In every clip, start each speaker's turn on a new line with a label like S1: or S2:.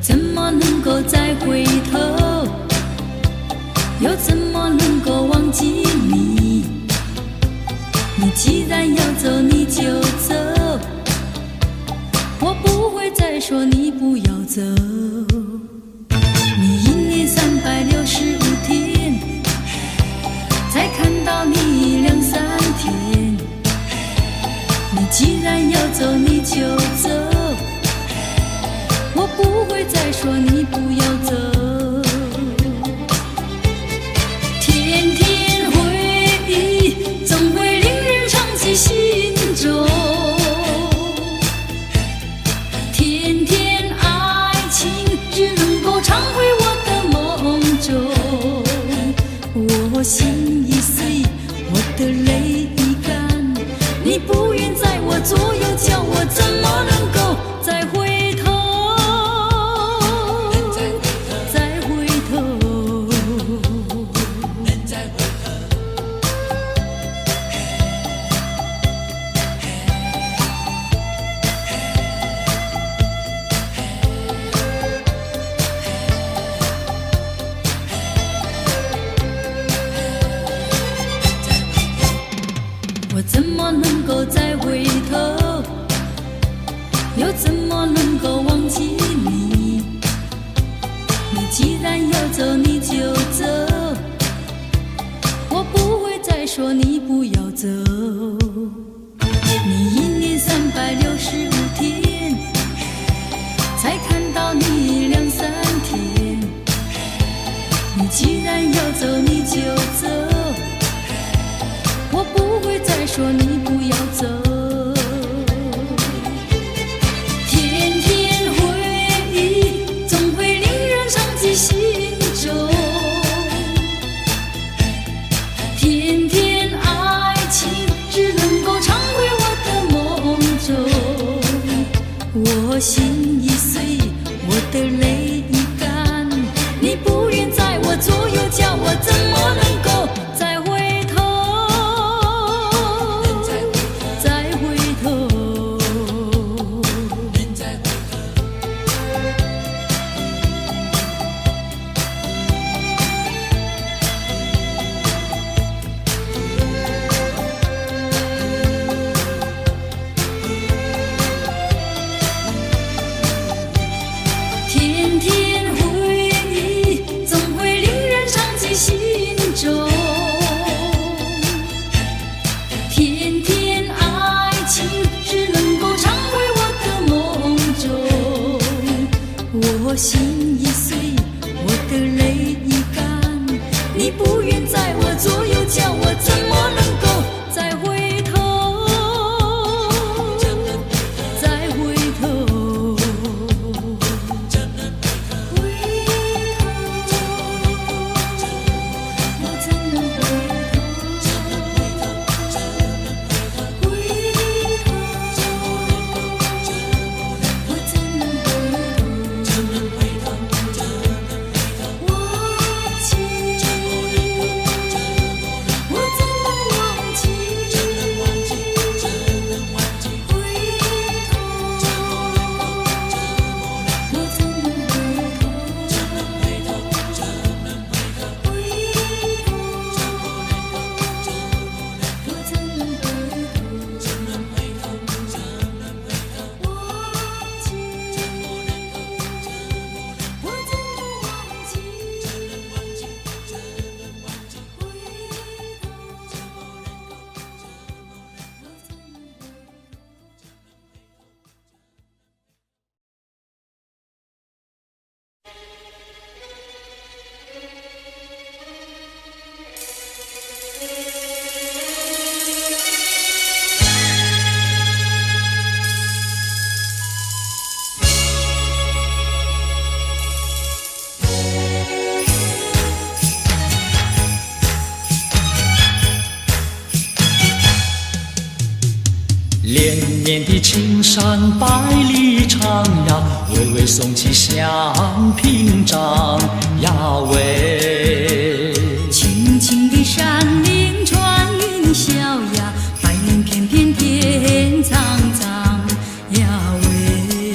S1: 怎么能够再回头？又怎么能够忘记你？你既然要走，你就走，我不会再说你不要走。你1年365天，才看到你2、3天。你既然要走，你就走，我不会再说你不要走。天天回忆总会令人长记心中，天天爱情只能够常回我的梦中。我心已碎，我的泪已干，你不愿在我左右，叫我怎么能够再回头？我怎么能够再回头？又怎么能够忘记你？你既然要走，你就走，我不会再说你不要走。你1年365天，才看到你2、3天。你既然要走，你就走，我不会再说你不要走。天天回忆总会令人长记心中，天天爱情只能够常回我的梦中。我心已碎，我的泪已干，你不愿在我左右，叫我怎么能够再回头？天天回忆总会令人长记心中，天天爱情只能够常回我的梦中。我心已碎，我的泪已干，你不愿在我左右，叫我怎么能够再回头？
S2: 连绵的青山百里长呀，巍巍耸起像屏障呀喂。
S1: 青青的山岭穿云霄呀，白云片片天苍苍呀喂。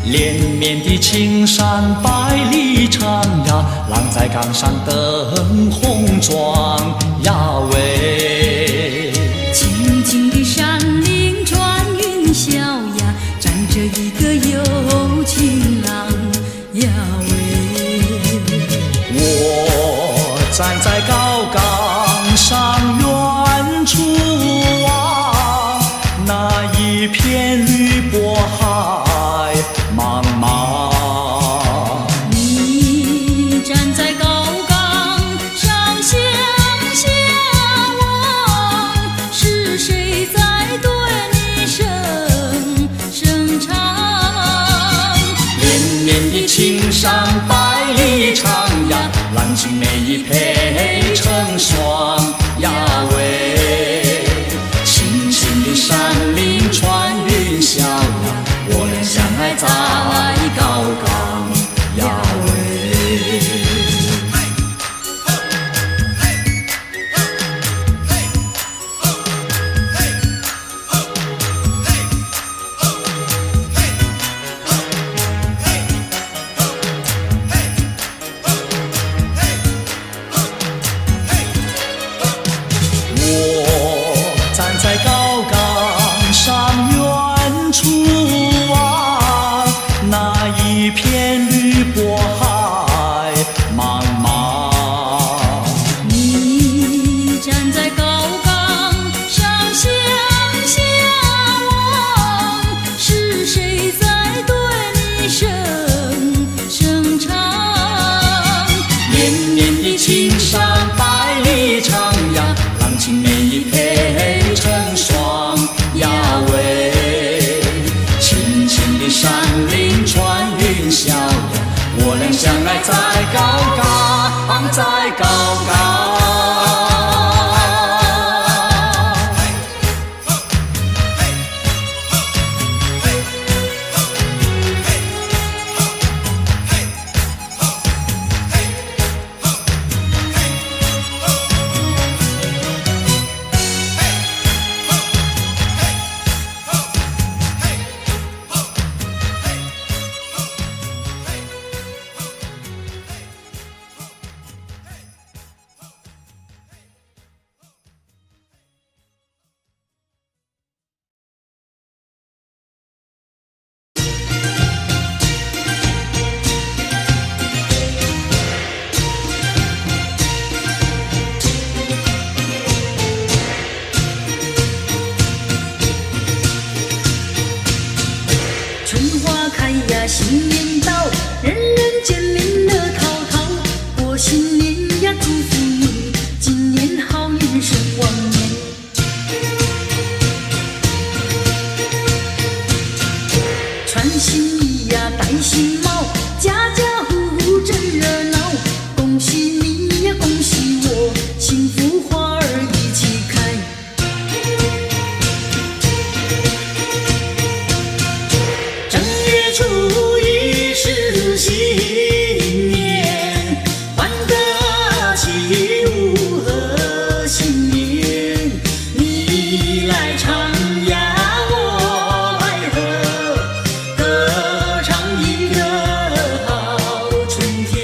S2: 连绵的青山百里长呀，浪在岗上登红妆呀喂。
S1: 青青的山岭穿云霄呀，站着一个有情郎呀喂。
S2: 我站在高岗上远处啊，那一片绿波海茫茫。
S1: 你站在高岗上向下望，是谁在对你声唱？
S2: 连绵的青山百里长呀，郎君美意配成双呀喂。青青的山岭穿云霄呀，我俩相爱在高岗呀喂。我站在高岗上远处啊，那一片绿波海茫茫。
S1: 你站在高岗上向下望，是谁在对你声唱？
S2: 连绵的青山百里长呀，郎君美意配成双呀喂。青青的山岭穿云霄呀，我俩相爱在高岗，在高岗。
S1: 春花开呀，新年到，人人见面乐淘淘。过新年呀，祝福你，今年好运胜往年。穿新衣呀，戴新帽，家家户户真热闹。恭喜你呀，恭喜我，幸福花儿一起开。正月初一是新年，欢歌起舞贺新年。你来唱呀，我来和，歌唱一个好春天。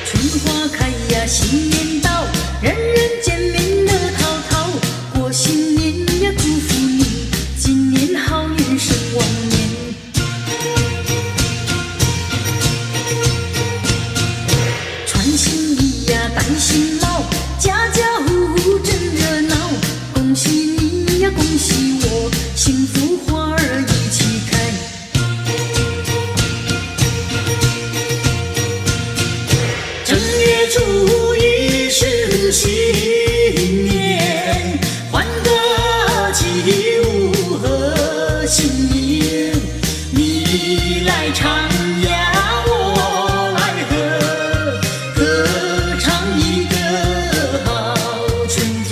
S1: 春花开呀，新年到，人人见面乐淘淘。过新年呀，祝福你，今年好运胜往年。穿新衣呀，戴新帽，家家户户真热闹。恭喜你呀，恭喜我，幸福花儿一起开。正月初一是新年，欢歌起舞贺新年。你来唱呀，我来和，歌唱一个好春天。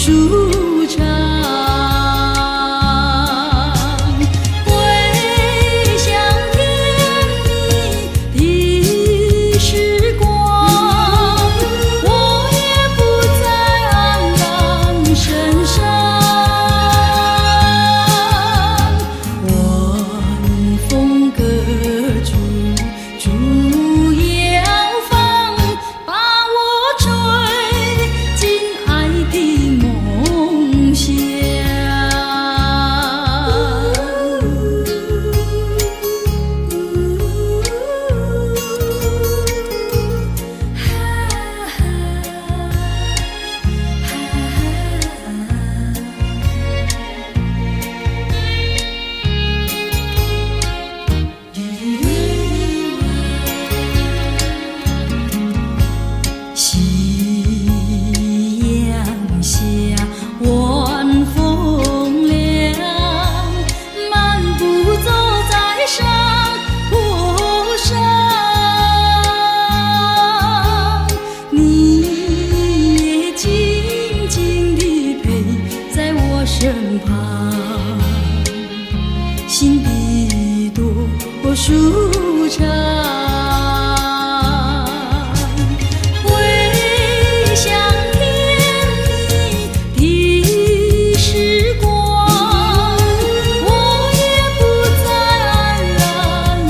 S1: 舒畅。回想甜蜜的时光，我也不再黯然神伤。晚风隔竹，竹摇放，把我吹进爱的梦乡。夕阳下，晚风凉，漫步走在山坡上，你也静静地陪在我身旁，心底多舒畅。回想甜蜜的时光，我也不再黯然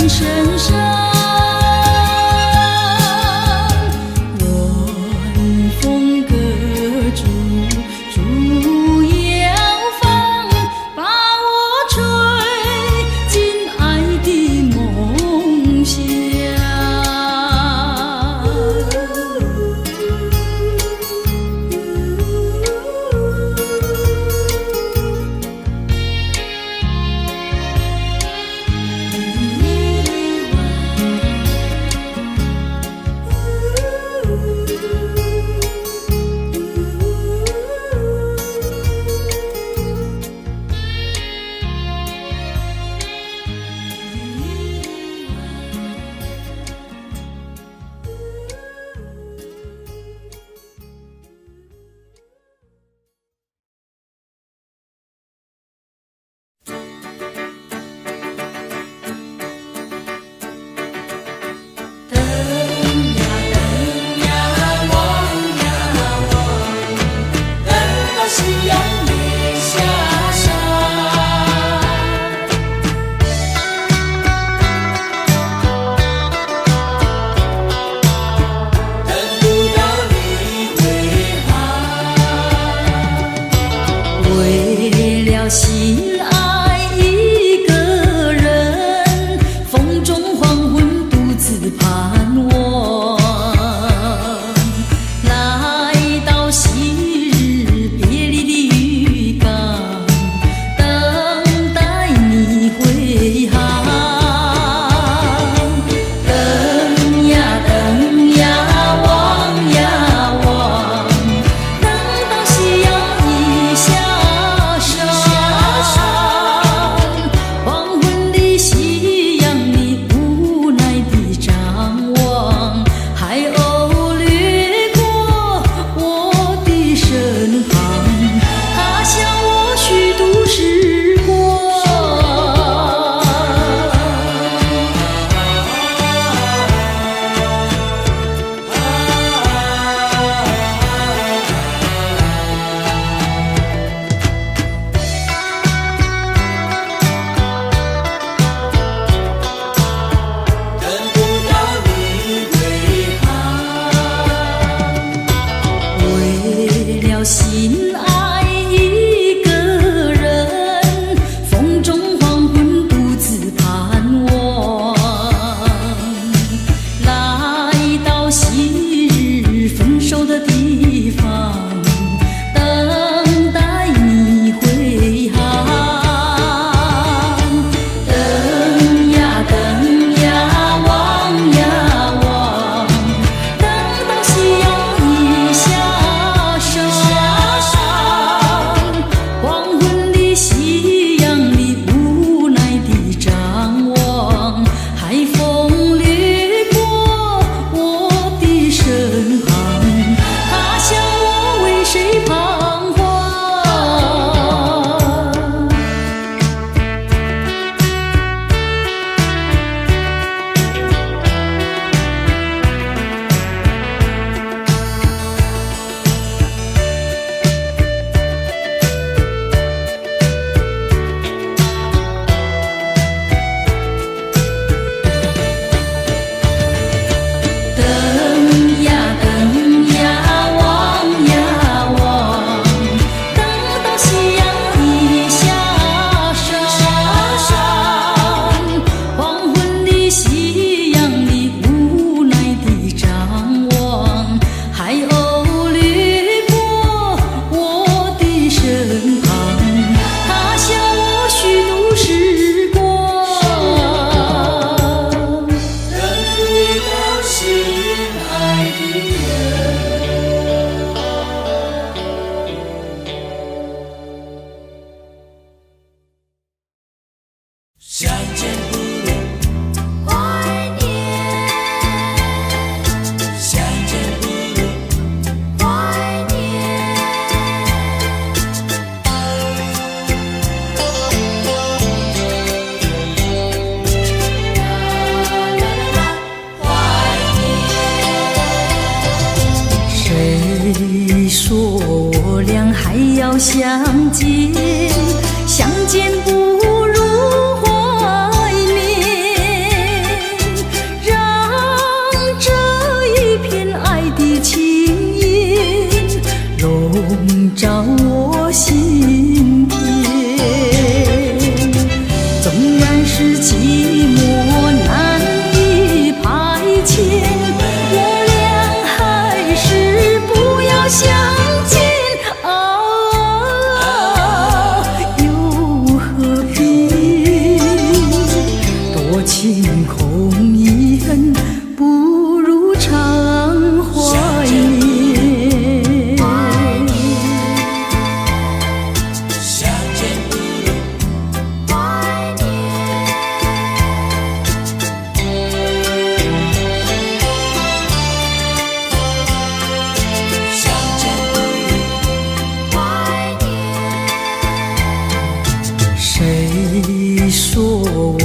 S1: 神伤。晚风隔竹，竹摇放，把我吹进爱的梦乡。我俩还要相见，相见不如怀念，让这一片爱的情意笼罩我心田。纵然是寂寞难以排遣，我俩还是不要相见啊，又何必？多情空一恨，不如常怀念。谁说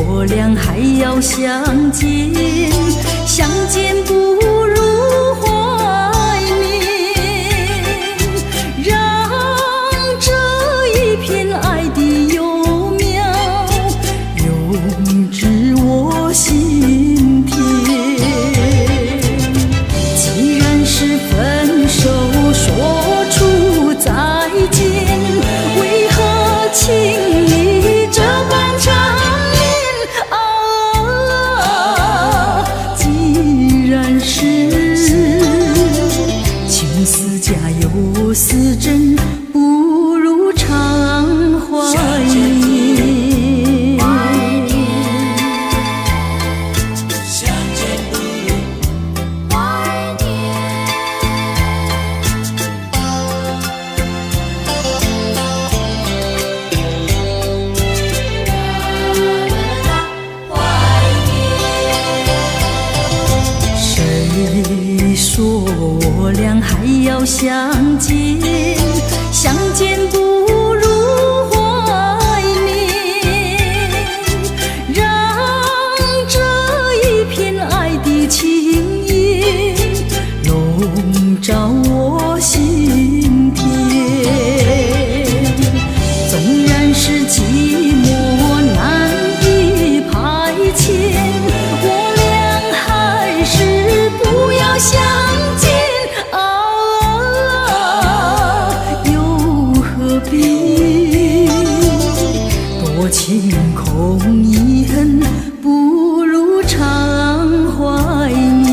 S1: 我俩还要相见？相见不如怀念，让这一片爱的幼苗永植我心田。既然是分手，说出再见，为何情意这般缠绵啊？既然是情丝假又似真，不如常怀念。谁说我俩还要相见？相见不如怀念，让这一片爱的情意笼罩我心田。纵然是寂寞难以排遣，我俩还是不要相见啊，又何必？多情空一恨，不如常怀念。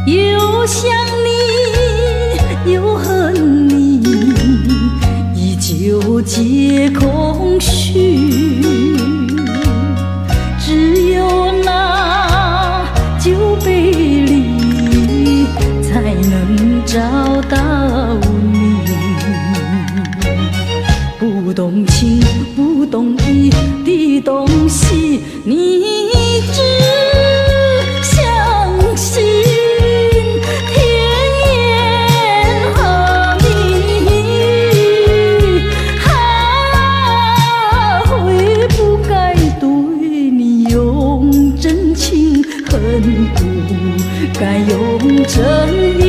S1: 又想你，又恨你，依旧皆空虚。只有那酒杯里，才能找到你。不懂情，不懂义的东西，你只相信。恨不该用真意。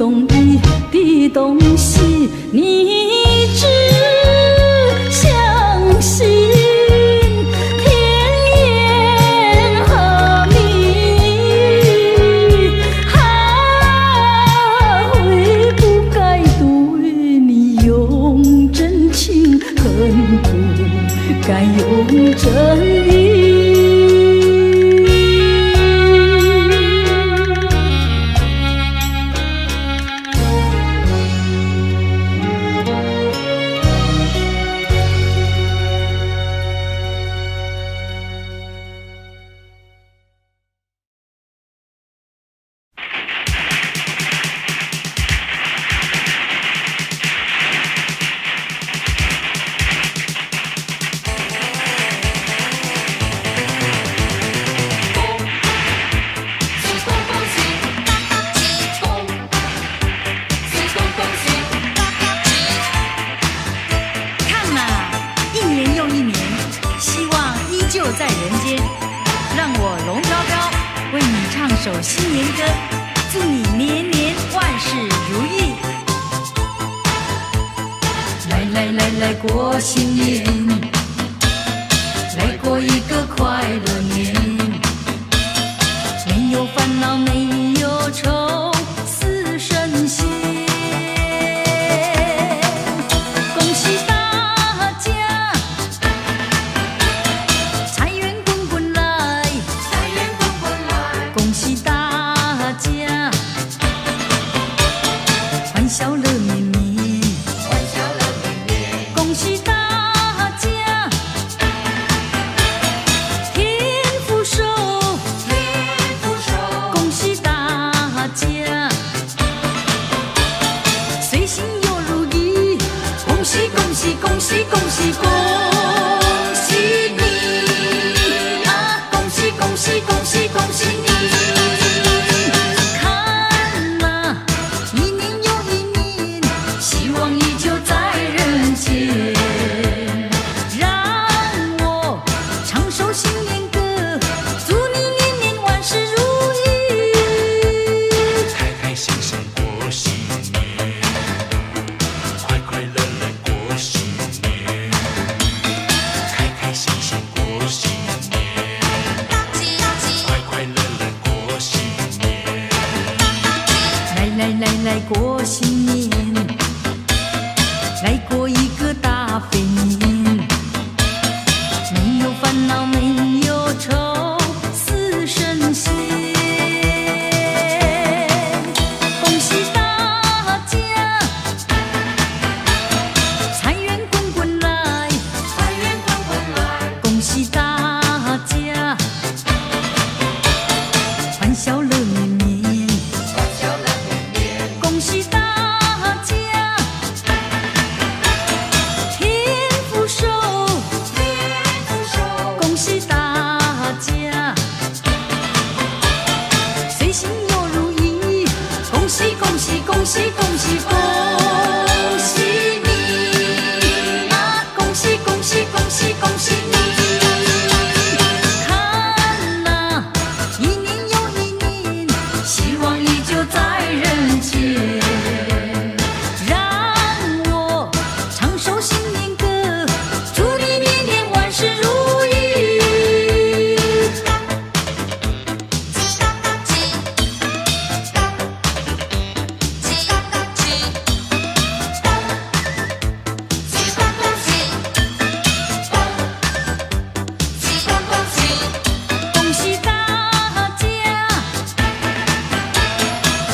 S1: 懂你的东西，你只相信甜言和蜜语，还会不该对你用真情，恨不该用真意。
S3: 在人间，让我龙飘飘为你唱首新年歌，祝你年年万事如意。
S1: 来来来来过新年，来过一个快乐年，没有烦恼没有愁，似神仙。恭喜大家，财源滚滚来，财源滚滚来。恭喜大家，欢笑乐绵绵，欢笑乐绵绵。恭喜大家，天福寿，天福寿。恭喜大家，随心又如意。恭喜恭喜恭喜恭喜恭喜你啊！恭喜恭喜恭喜恭喜你！看啊，一年又一年，希望依旧在人间。让我唱首新年歌，祝你年年万事如意。
S2: 开开心心过新年，快快乐乐过新年，开开心心过新年，快快乐乐过新年。
S1: 来来来来过新年，来过一个大肥年，没有烦恼没有愁，似神仙。恭喜大家，财源滚滚来，财源滚滚来。恭喜大家，欢笑乐绵绵，欢笑乐绵绵。恭喜大家，天福寿，天福寿。恭喜大家，随心又如意。恭喜恭喜恭喜恭喜恭喜你啊！恭喜恭喜恭喜恭喜你！看啊，一年又一年，希望依旧在人间。让我唱首新年歌，祝你年年万事如意。恭喜大家，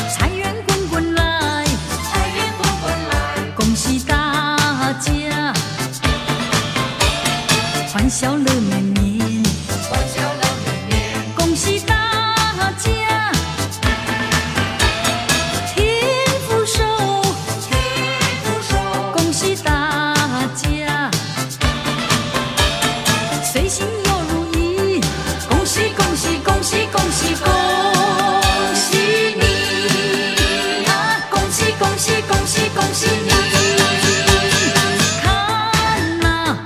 S1: 财源滚滚来，财源滚滚来。恭喜大家，欢笑乐绵绵，欢笑乐绵绵。恭喜大家，天福寿，天福寿。恭喜大家，随心又如意。恭喜恭喜恭喜恭喜恭喜你啊！恭喜恭喜恭喜恭喜你！看啊，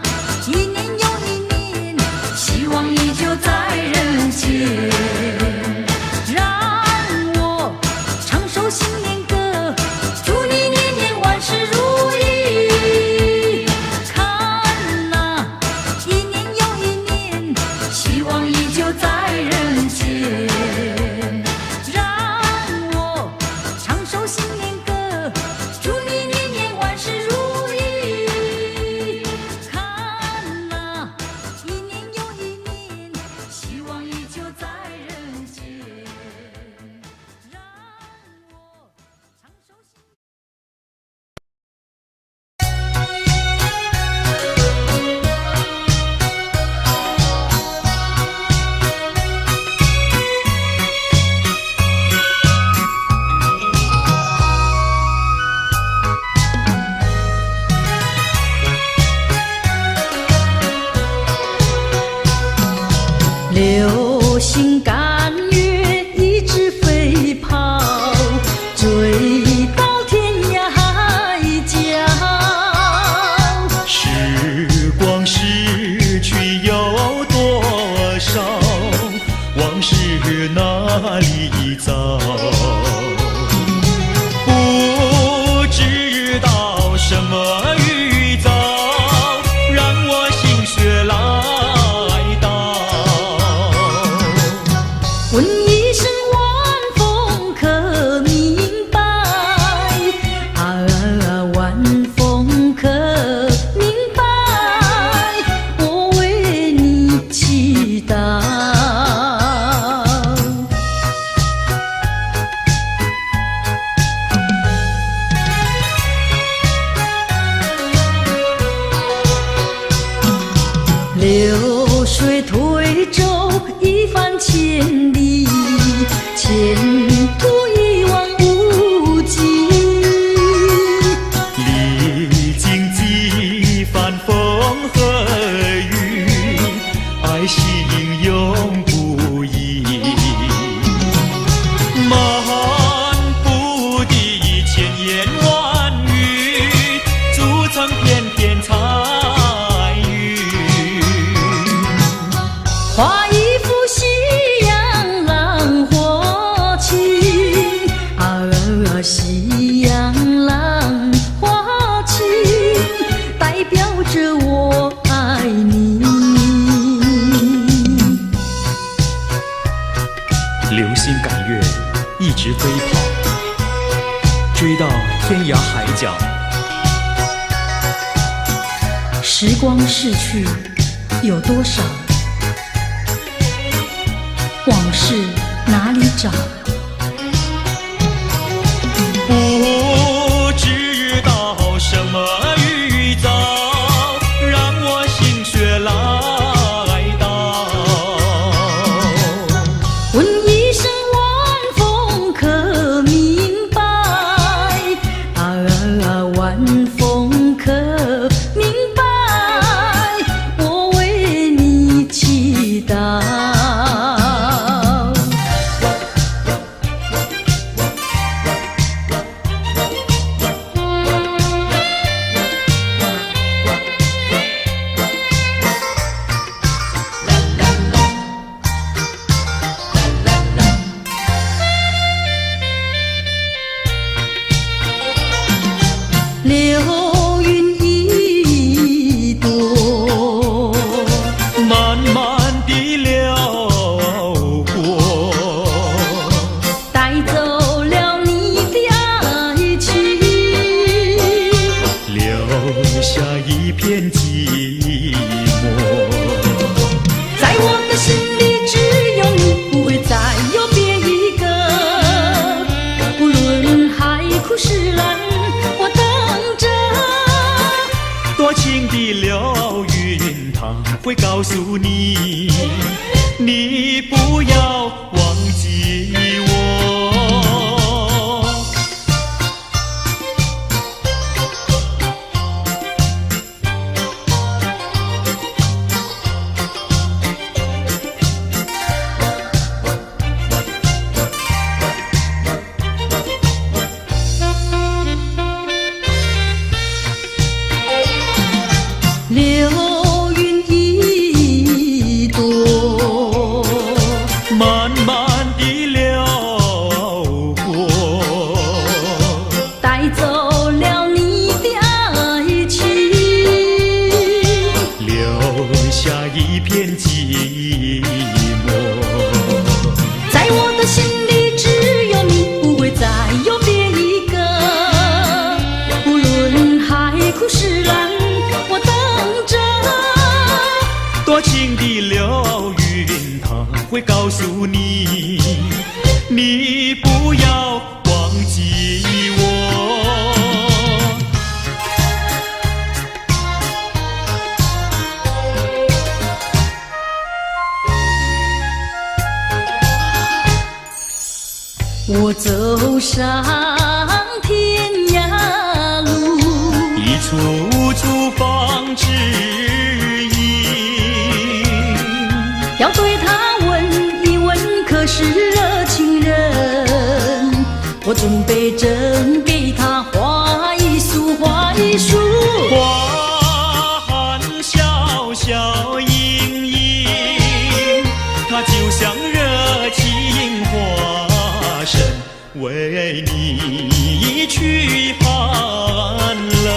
S1: 一年又一年，希望依旧在人间。让我唱首新年歌，流星赶月一直飞跑，追到天涯海角。
S4: 时光逝去有多少？往事哪里找？不知道什么预兆，让我心血来到。
S1: 问一声晚风可明白？晚风可明白？我为你祈祷。流水推舟一番千里，前途一望无际。
S4: 历经几番风和雨，爱心永不移。漫步的千言万语，筑成片片彩云。
S1: 画一幅夕阳浪花情，夕阳浪花情，代表着我爱你。
S4: 流星赶月，一直飞跑，追到天涯海角。
S1: 时光逝去有多少？往事哪里找？
S4: 不知道什么预兆，让我心血来到。
S1: 问一声晚风可明白？晚风可明白？我为你祈祷。流云一朵，
S4: 慢慢地流过，
S1: 带走了你的爱情，
S4: 留下一片寂寞。
S1: 在我的心里只有你，不会再有别一个。不论海枯石烂，我等着。
S4: 多情的流云，它会告诉你，你不要忘记我。
S1: 流云一朵，
S4: 慢慢地流过，
S1: 带走了你的爱情，
S4: 留下一片寂寞。
S1: 在我的心里只有你，不会再有别一个。不论海枯石烂，我等着。
S4: 多情的流云，它会告诉你，你不要忘记我。
S1: 我走上天涯路，
S4: 一处处放指引，
S1: 要对他可是热情人，我准备赠给他花一束，花一束。
S4: 花含笑笑盈盈，它就像热情花神，为你去寒冷。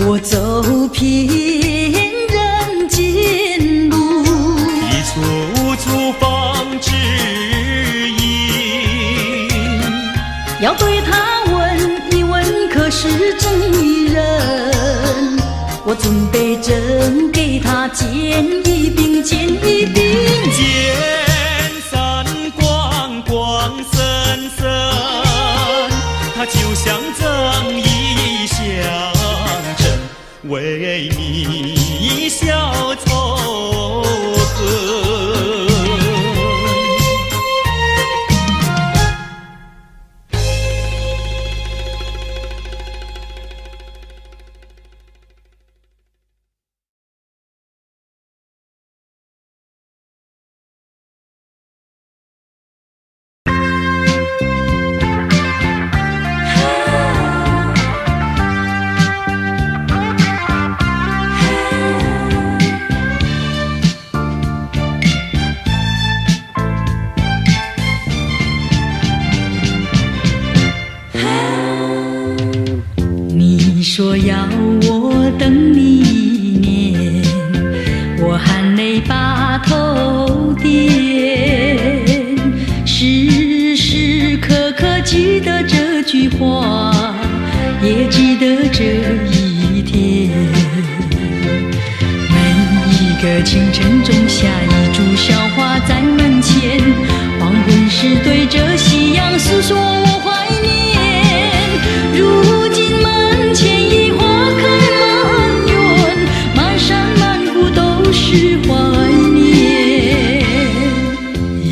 S1: 我走遍人间路，
S4: 一处处放指引，
S1: 要对他问一问，可是真一人？我准备赠给他剑一柄，剑一柄。
S4: 剑伞光光森森，它就像正义象征，为你消仇恨。
S1: 你说要我等你一年，我含泪把头点，时时刻刻记得这句话，也记得这一天。每一个清晨种下一株小花在门前，黄昏时对着夕阳诉说我怀念。如今门前已花开满园，满山满谷都是怀念。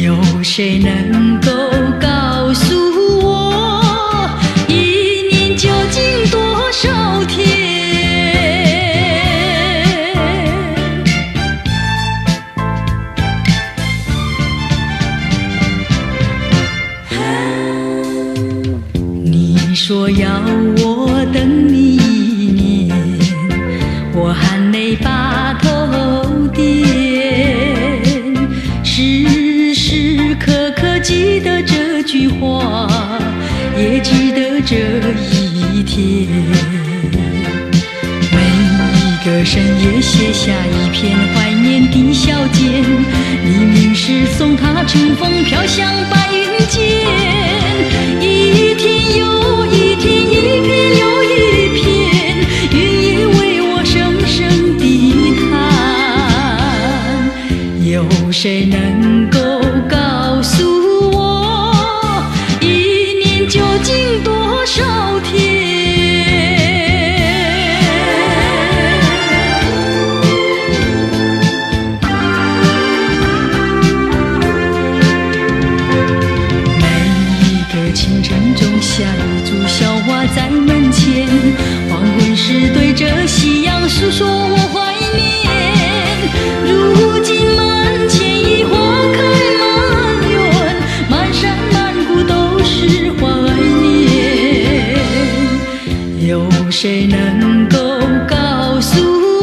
S1: 有谁能够告诉我，一年究竟多少天？你说要我等你一年，我含泪把头点，时时刻刻记得这句话，也记得这一天。每一个深夜写下一篇怀念的小笺，黎明时送它乘风飘向白云间。一天又一天，一片又一片，云也为我声声地叹。有谁能够告诉我，一年究竟多少天？清晨种下一株小花在门前，黄昏时对着夕阳诉说我怀念。如今门前已花开满园，满山满谷都是怀念。有谁能够告诉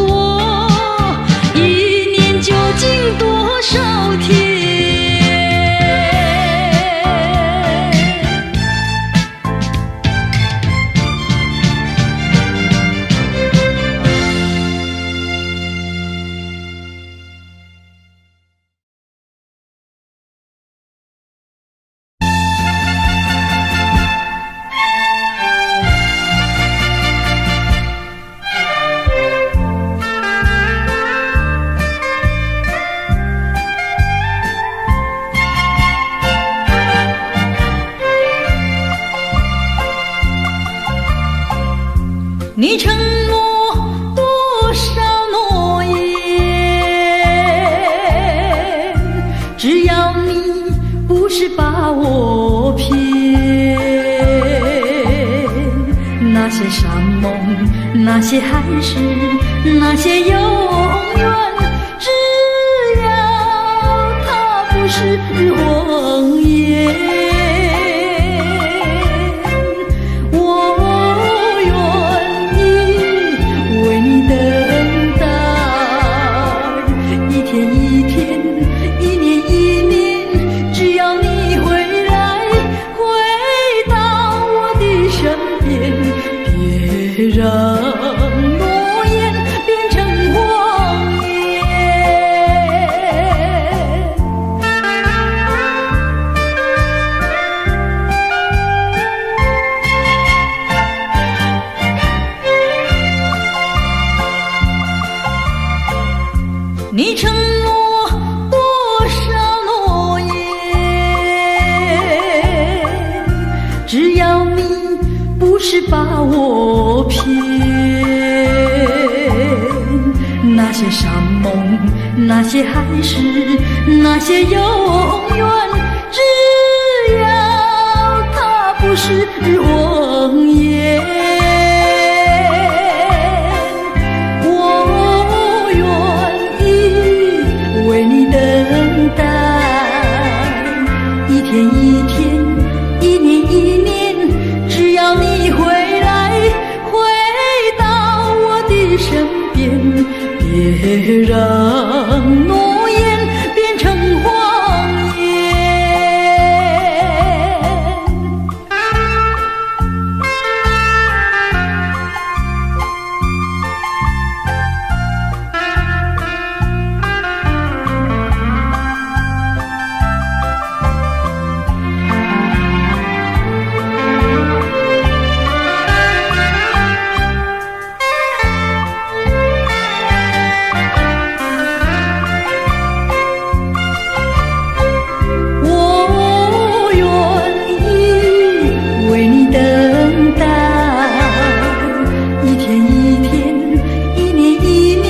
S1: 我，一年究竟多少天？你承诺多少诺言？只要你不是把我骗。些山盟，那些海誓，那些永远，只要它不是谎言，我愿意为你等待，一天一天，一年一年，只要你回来，回到我的身边，别让诺言变成谎言。你承诺多少诺言，只要你不是把我骗，那些山盟，那些海誓，那些永远，只要它不是谎言，我愿意为你等待，一天一天，一年一年，只要你回来，回到我的身边，别让诺言变成谎言。我愿意为你等待，一天一天，一年一年，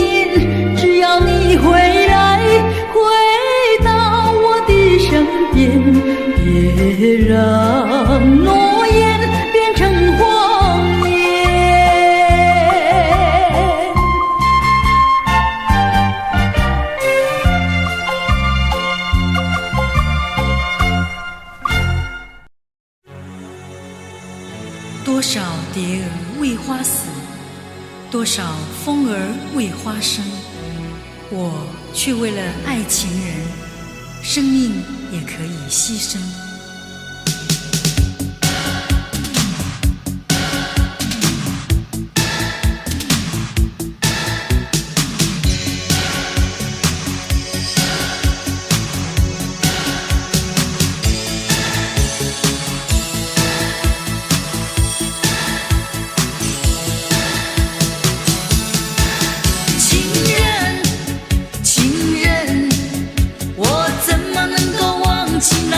S1: 只要你回来，回到我的身边，别让诺言变成谎言。
S3: 多少蝶儿为花死，多少风儿为花生，我却为了爱情人，生命也可以牺牲。
S1: 情人，我怎么能够忘记那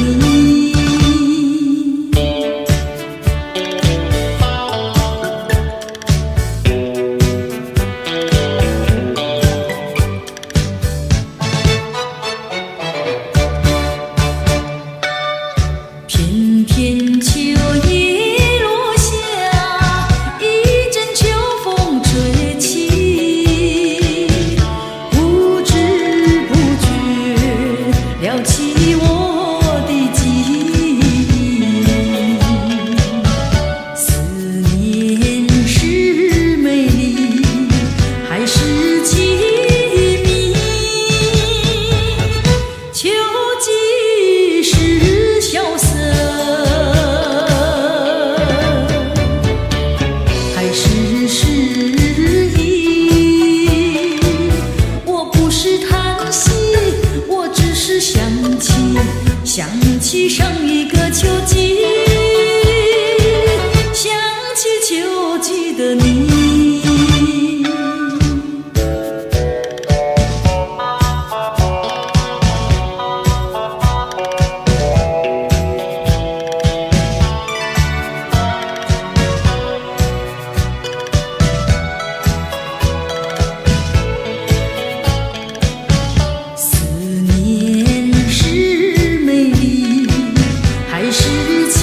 S1: 你。偏偏秋叶落下，一阵秋风吹起，不知不觉撩起我的记忆。思念是美丽还是凄迷？秋季是萧瑟还是诗意？我不是叹息，我只是想起上一个秋季，想起秋季的你。思念是美丽还是凄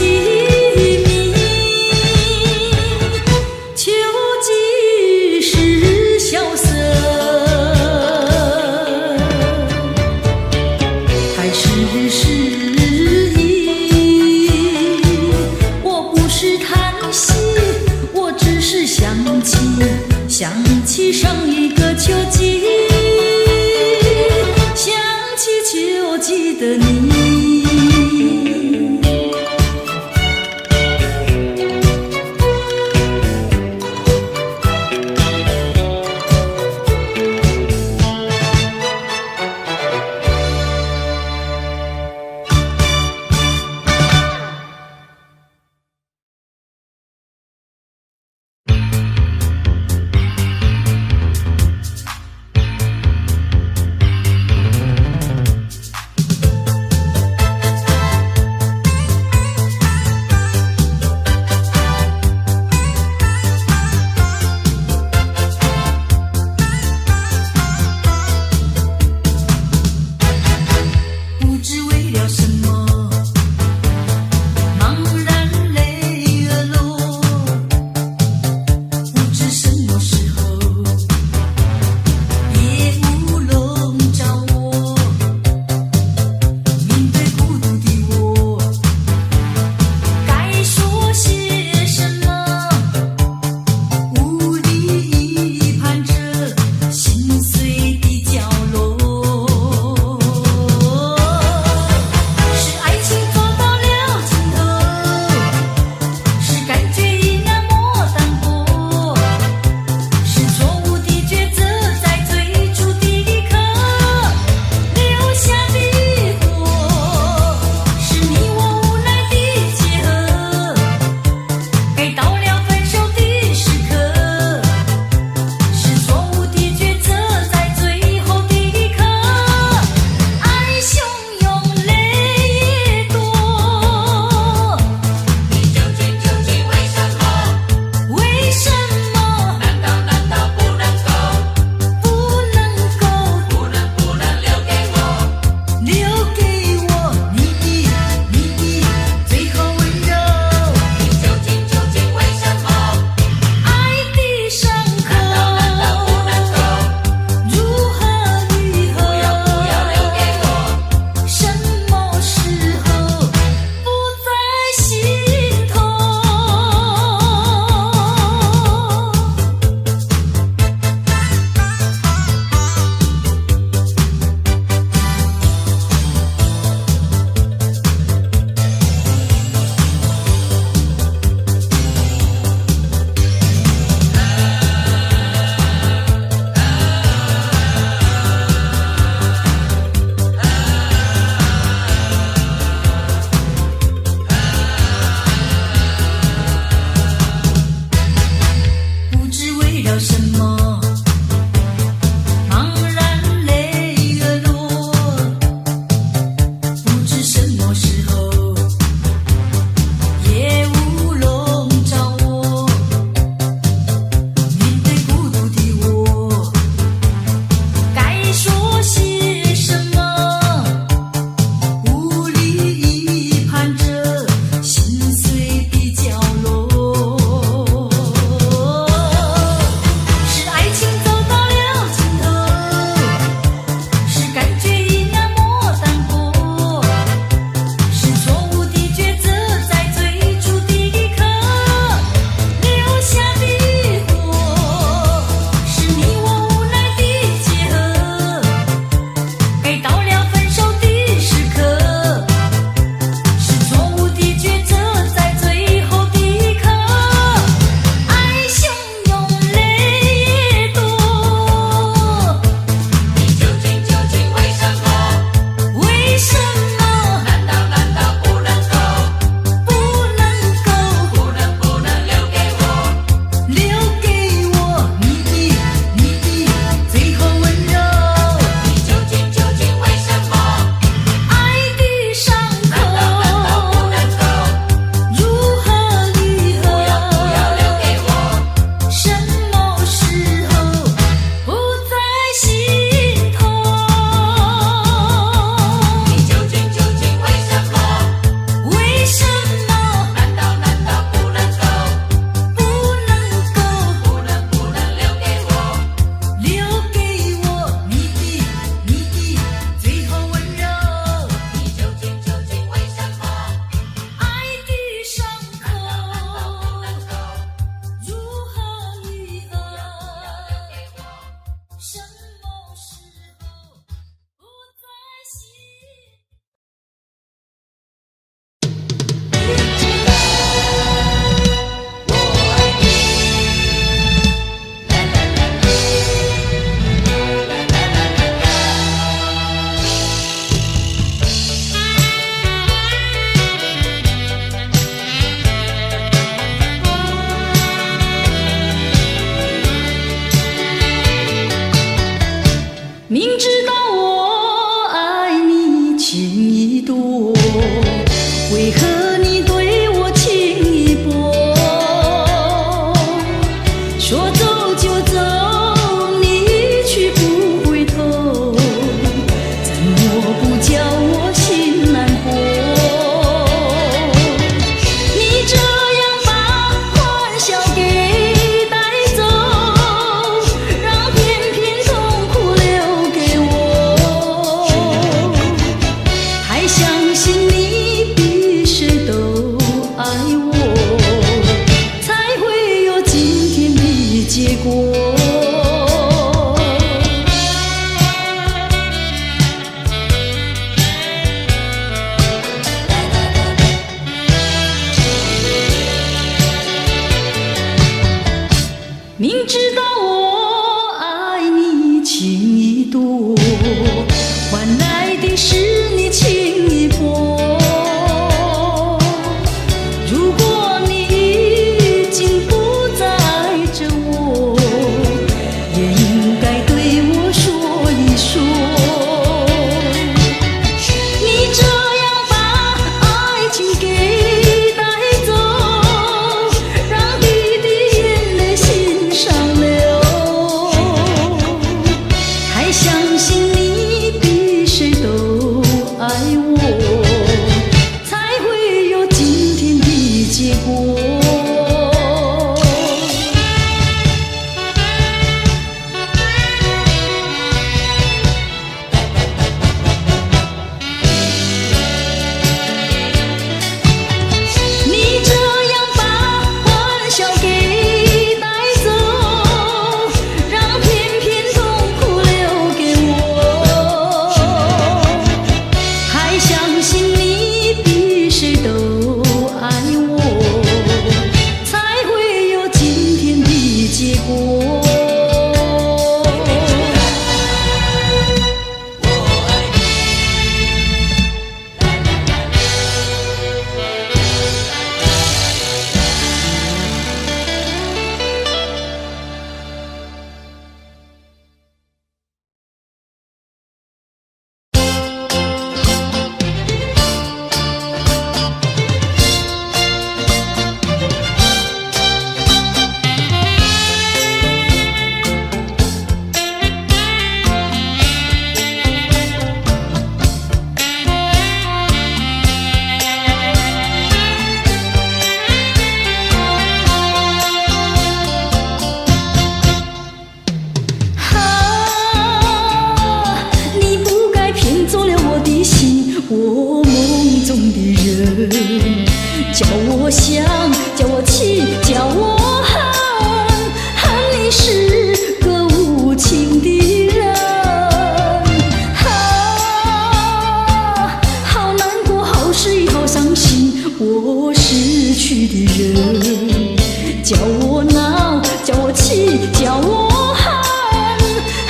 S1: 心我失去的人，叫我闹，叫我气，叫我恨，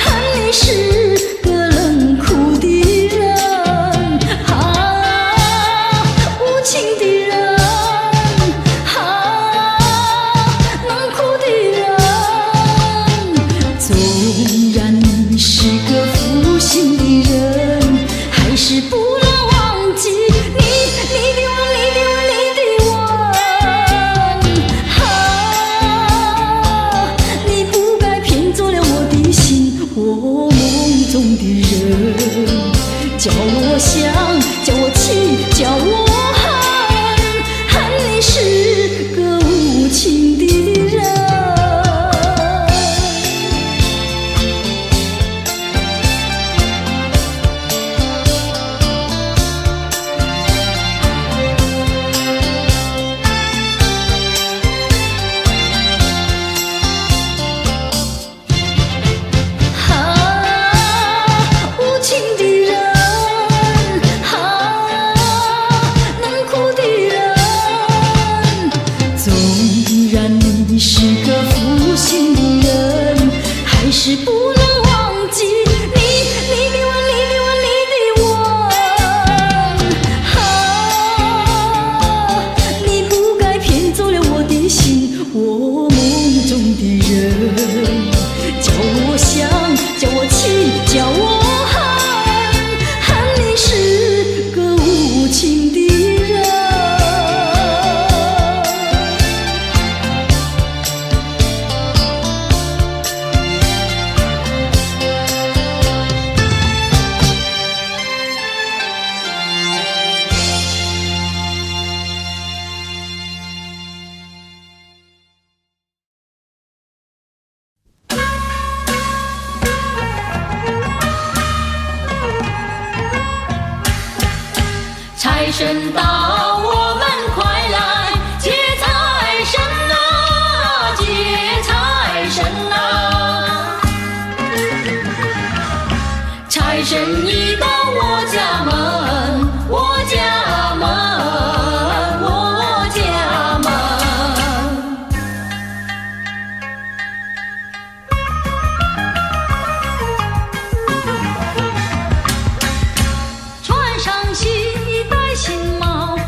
S1: 恨你是个冷酷的人啊，无情的人啊，冷酷的人。纵然你是个负心的人，还是不能忘记你的吻，你的吻，你的吻啊！你不该骗走了我的心，我梦中的人，叫我想，叫我气，叫我恨，恨你是个无情的人。是个负心的人，还是不能忘记你的吻，你的吻，你的吻啊！你不该骗走了我的心，我梦中的人，叫我想，叫我气，叫我恨，恨你是个无情的人。
S2: 财神到，我们快来接财神啊，接财神啊！财神一到我家门，我家门，我家门。穿上新衣，戴新帽，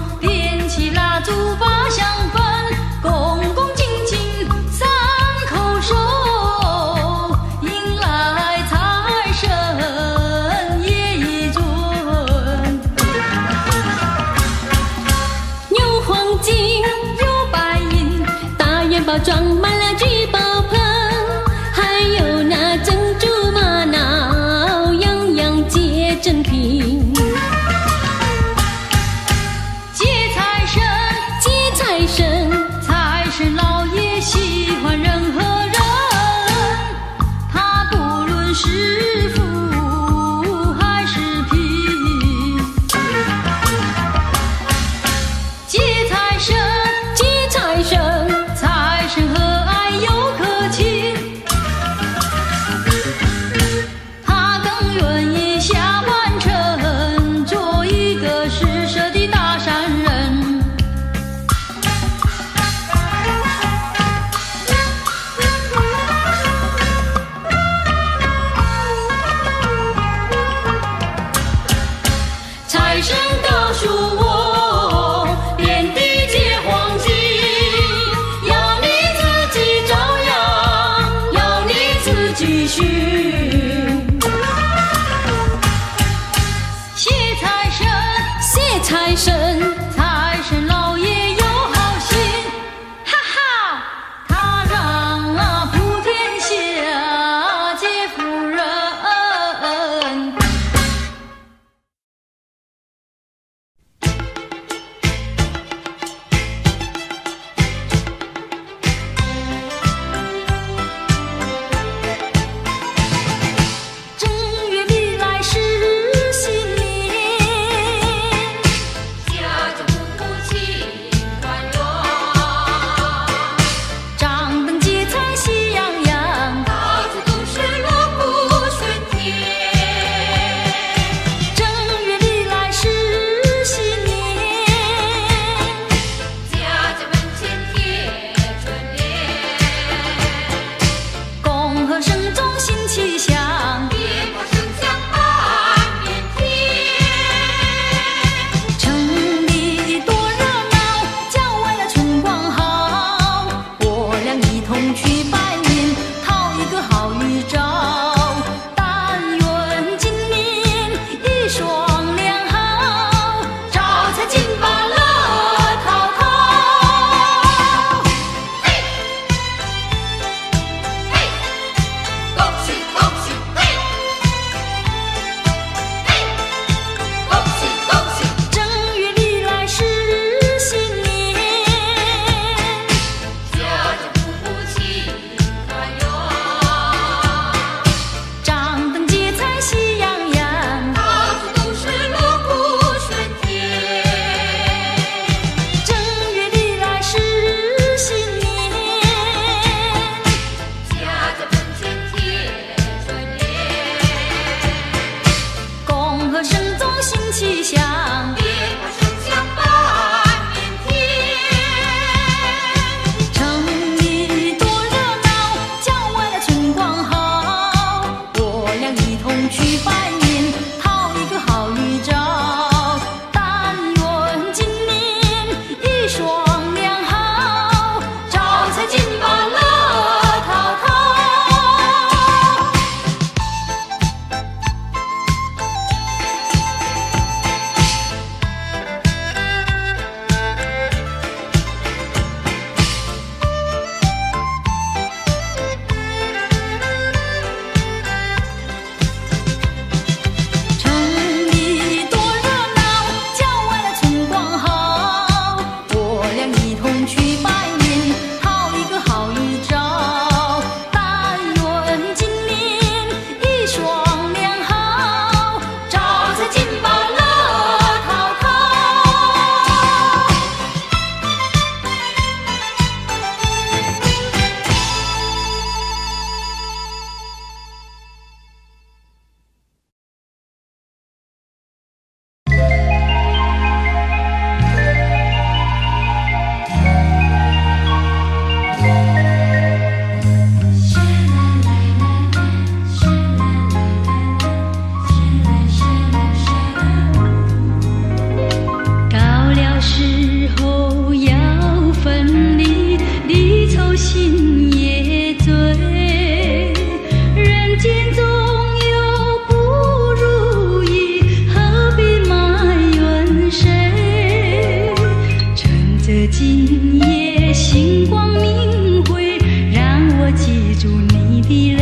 S1: 星光明辉，让我记住你的泪。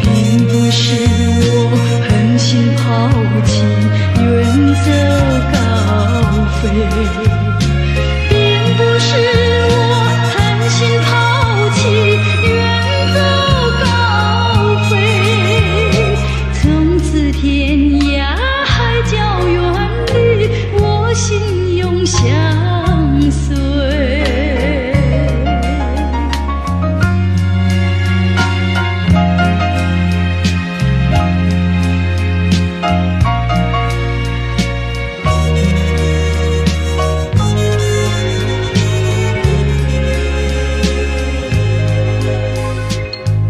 S1: 并不是我狠心抛弃，远走高飞，并不是我狠心抛弃，远走高飞。从此天涯海角远离，我心永相随。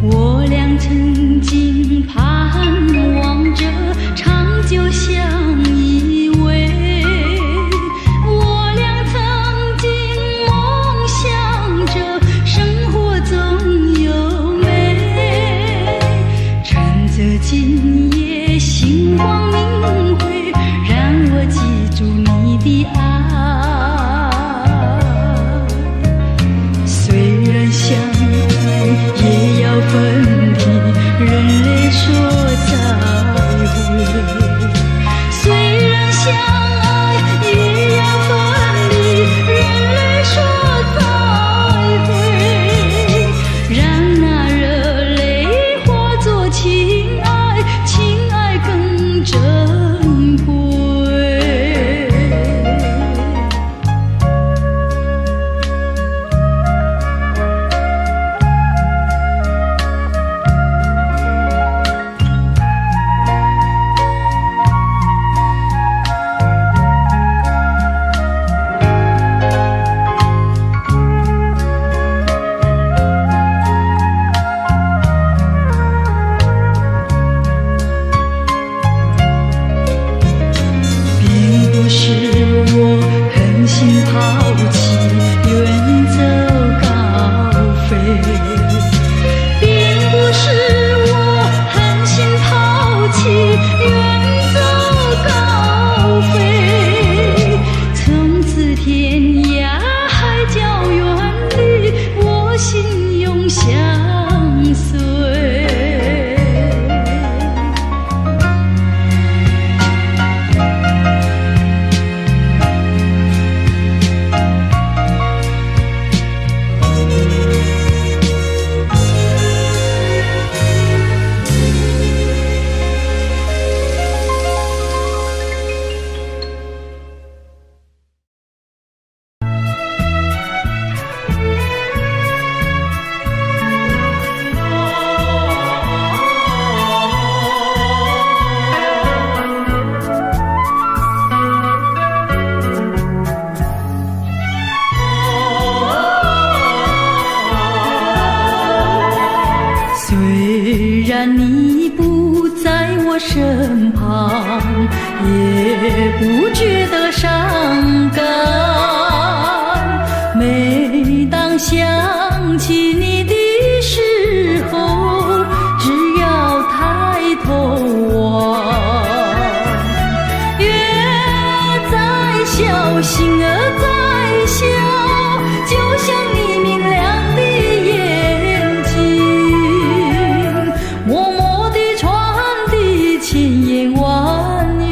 S1: 我俩曾经盼望着长久相依偎，我俩曾经梦想着生活总有美。趁着今夜星光明辉，让我记住你的爱。虽然相爱也要分离，人类说再会。虽然相爱也要分离，人类说再会。让那热泪化作情爱，情爱更珍贵。并不是我狠心抛弃，远走高飞，并不是我狠心抛弃，远走高飞。从此天涯海角远离，我心永相随。虽然你不在我身旁，也不觉得伤感。每当想起你的时候，只要抬头望，月在笑，星儿在笑，就像你明亮的眼睛，默默地传递千言万语，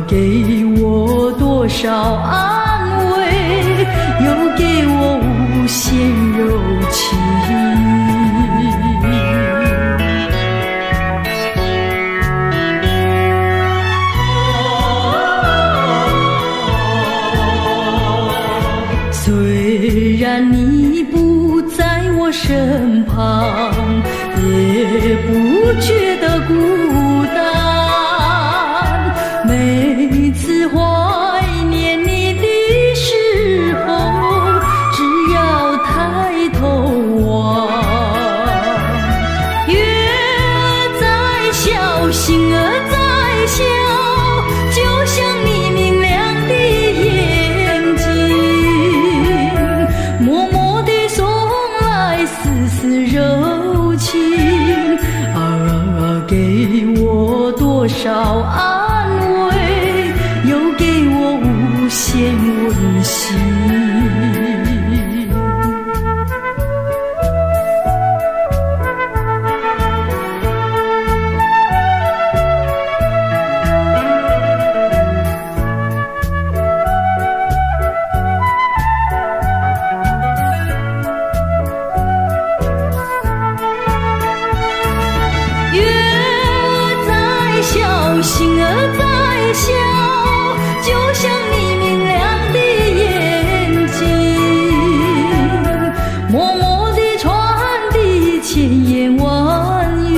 S1: 给我多少安慰，又给我无限柔情。虽然你不在我身旁，也不觉得孤单。每次怀念你的时候，只要抬头望，月在笑，星儿在笑，就像你明亮的眼睛，默默地送来丝丝柔情，给显温馨。心儿在笑，就像你明亮的眼睛，默默地传递千言万语，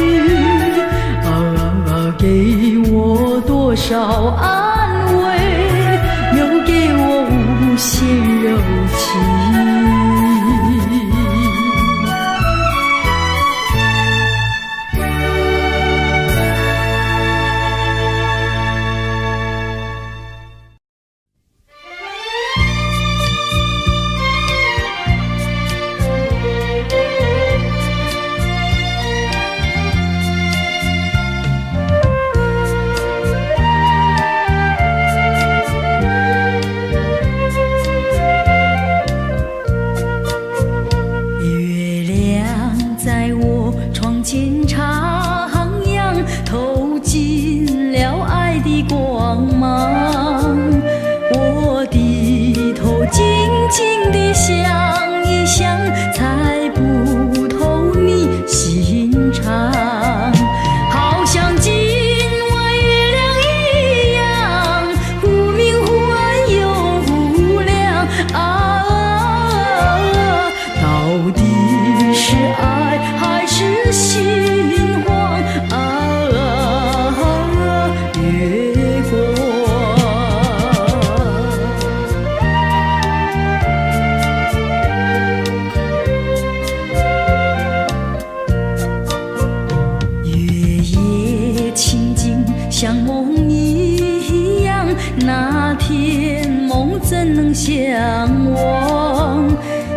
S1: 给我多少安慰，又给我无限柔情。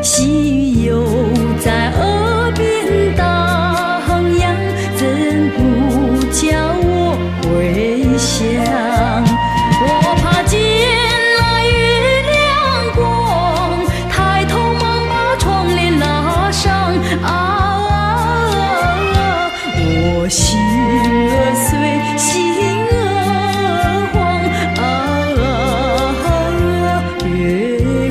S1: 细雨又在耳边荡漾，怎不叫我回想？我怕见那月亮光，抬头忙把窗帘拉上。我心儿碎，心儿慌。月光。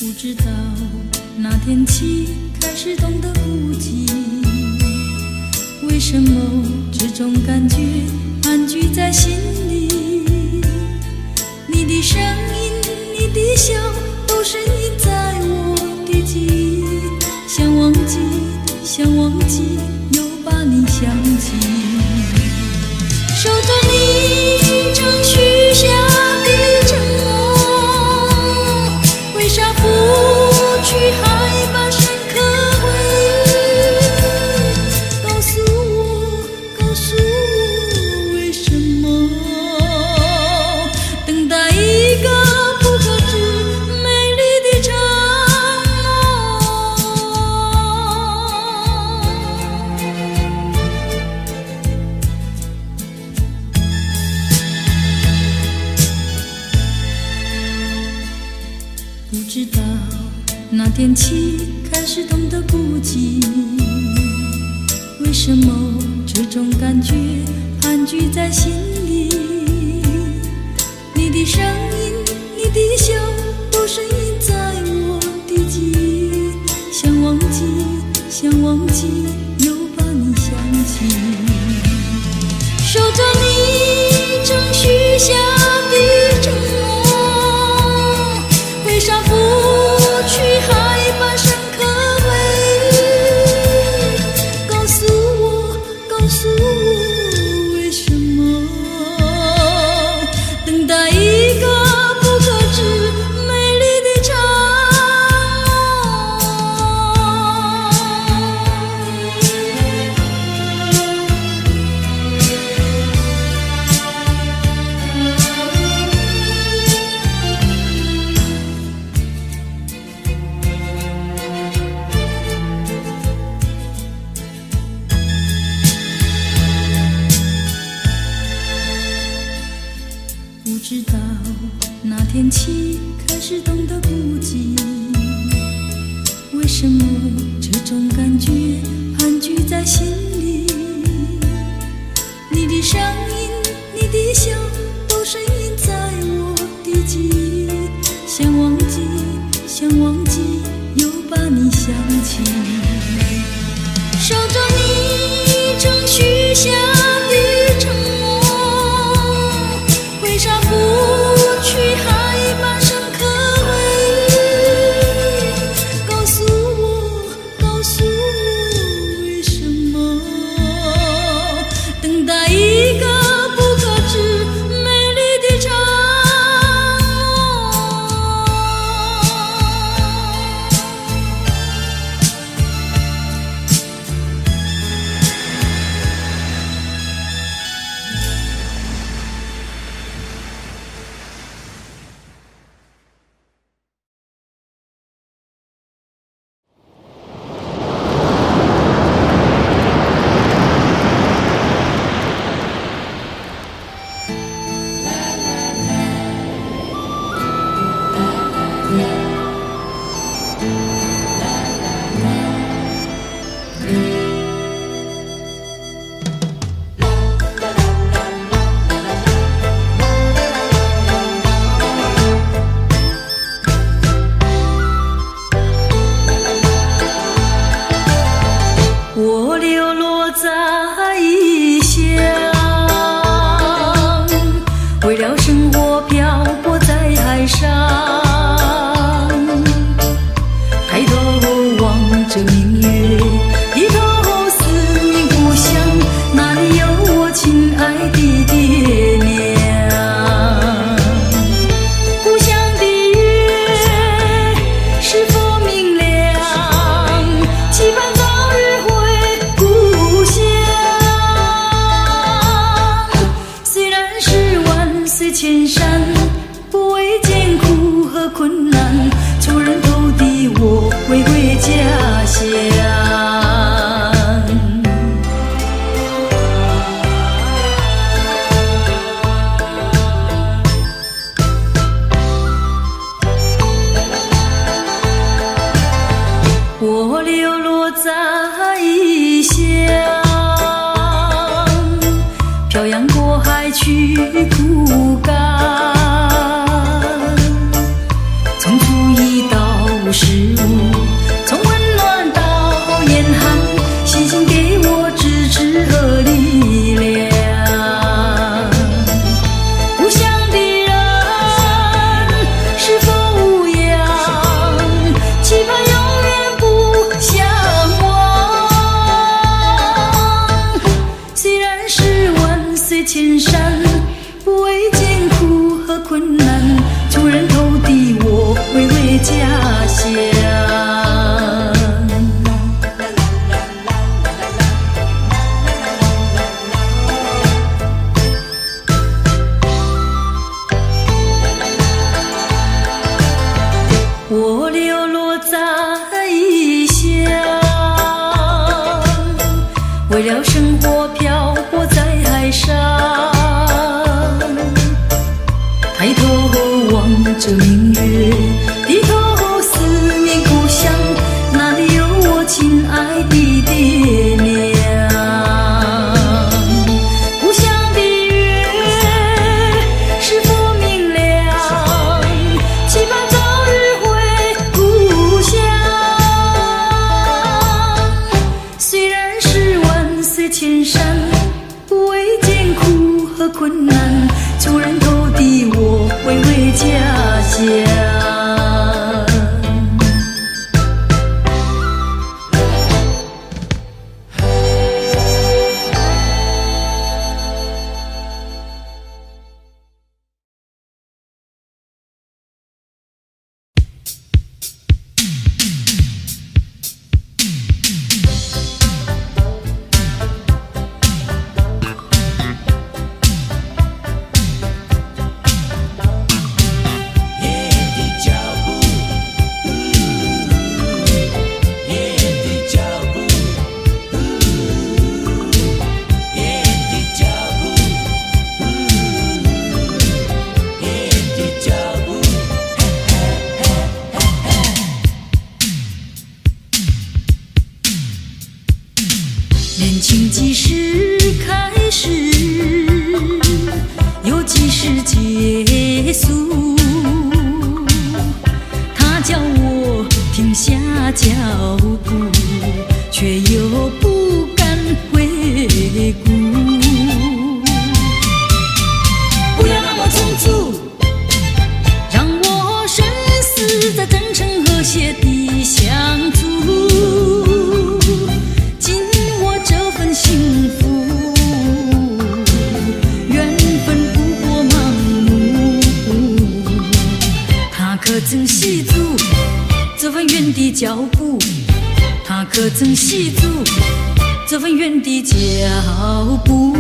S1: 不知道哪天起开始懂得孤寂，为什么这种感觉盘踞在心里？你的声音，你的笑，都是印在我的记忆。想忘记，想忘记，又把你想起。守着你正许下的承诺，为啥不去害怕深刻回忆？告诉我，告诉我，为什么等待一个不可知美丽的承诺？
S3: 知道那天起开始懂得孤寂，为什么这种感觉盘踞在心里？你的声音，你的笑，都深印在我的记忆。想忘记，想忘记，又把你想起。守着你正许下的承诺，挥洒拂去海般深刻回忆。告诉我，告诉我，为什么等待一个不可知美丽的承不知道那天起开始懂得孤寂，为什么这种感觉盘踞在心里？你的声音，你的笑，都深印在我的记忆。想忘记，想忘记，又把你想起。守着你正许下的承诺，挥洒拂去海般深刻回忆。告诉我，告诉我，为什么等待一个不可知美丽的承我流落在异乡，为了生活漂泊在海上，抬头望着明月，低头思念故乡，哪里有我亲爱的爹娘？故乡的月是否明亮？期盼早日回故乡。虽然是万水千山，不畏艰苦和困难，出人头地我会回家乡。我流落在异乡，漂洋过海去苦干，从初一到十五，从温暖到严寒，细心给我支持和力量。故乡的人是否无恙？期盼永远不相忘。虽然是万水千山，不畏艰苦和困难，出人头地我会回家乡。我流落在异乡，为了生活漂泊在海上，抬头望着明月，低头下脚步，却又不敢回顾。不要那么匆促，让我生死在真诚和谐地相处。尽我这份幸福，缘分不过盲目。他可曾细足这份缘的脚步？他可曾细足这份缘的脚步？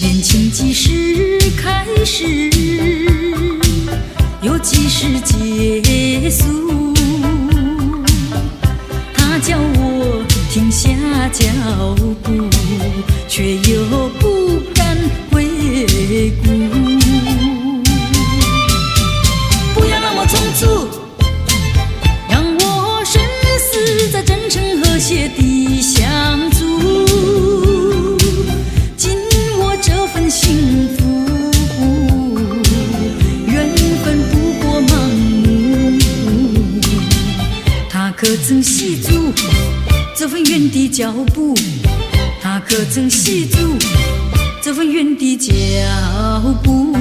S3: 恋情几时开始，又几时结束？他叫我停下脚步，却又不敢回顾。不要那么匆促，让我生死在真诚和谐地相处。这份幸福，缘分不过盲目。他可曾细足这份缘的脚步？他可曾细足这份缘的脚步？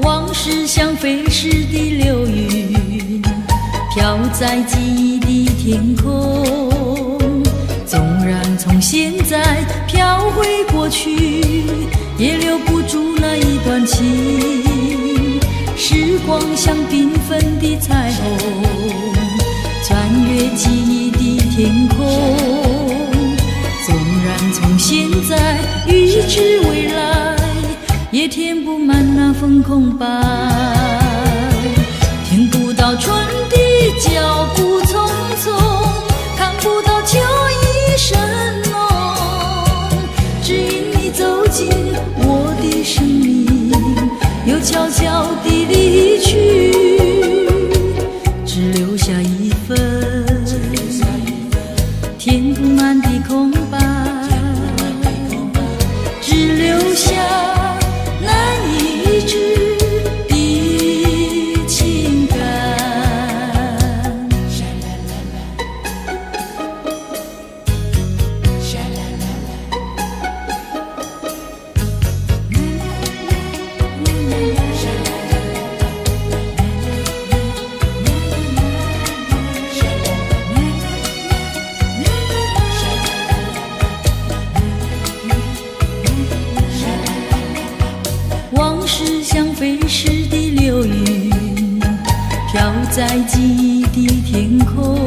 S1: 往事像飞逝的流云，飘在记忆的天空。纵然从现在飘回过去，也留不住那一段情。时光像缤纷的彩虹，穿越记忆的天空。纵然从现在预知未来，也填不满那份空白。听不到春的脚步匆匆，看不到秋意深浓，只因你走进我的生命，又悄悄地离去，只留下一份填不满的空白，只留下难以抑制的情感。往事像飞逝的流云，飘在记忆的天空。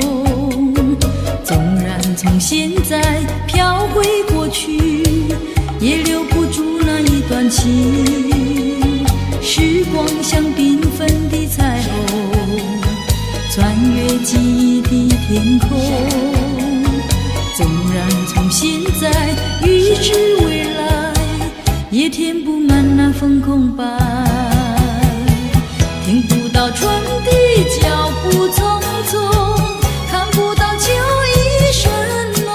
S1: 纵然从现在飘回过去，也留不住那一段情。时光像缤纷的彩虹，穿越记忆的天空。纵然从现在预知未来，也填不满那份空白。听不到春的脚步匆匆，看不到秋意深浓，